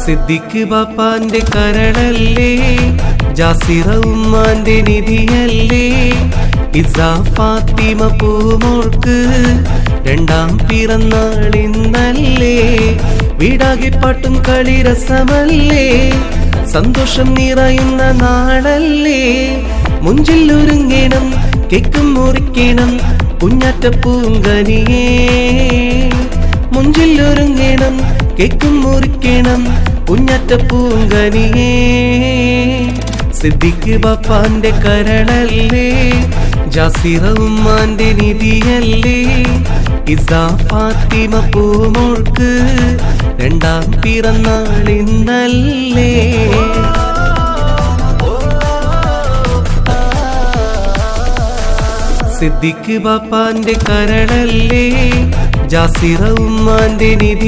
സിദ്ദിഖ് ബാപ്പാന്റെ കരളല്ലേ, ജാസിറ ഉമ്മാന്റെ നിധിയല്ലേ, ഇസ ഫാത്തിമ പൂമോൾക്ക് രണ്ടാം പിറന്നാളിന്നല്ലേ. വീടാകെ പാട്ടും കളിരസമല്ലേ, സന്തോഷം നിറയുന്ന നാളല്ലേ. മുഞ്ചിൽ ഒരുങ്ങണം, കേക്കും മുറിക്കണം, കുഞ്ഞാറ്റ പൂങ്കനിയേ. മുഞ്ചിൽ ഒരുങ്ങണം, കേക്കും മുറിക്കണം, കുഞ്ഞാറ്റ പൂങ്കനിയേ. സിദ്ദിഖ് ബാപ്പാന്റെ കരളല്ലേ, ജാസിറ ഉമ്മാന്റെ നിധിയല്ലേ, ഇസ ഫാത്തിമ പൂമോൾക്ക് രണ്ടാം പിറന്നാളിന്നല്ലേ. സിദ്ദിഖ് ബാപ്പാന്റെ കരളല്ലേ, ജാസിറ ഉമ്മാന്റെ നിധി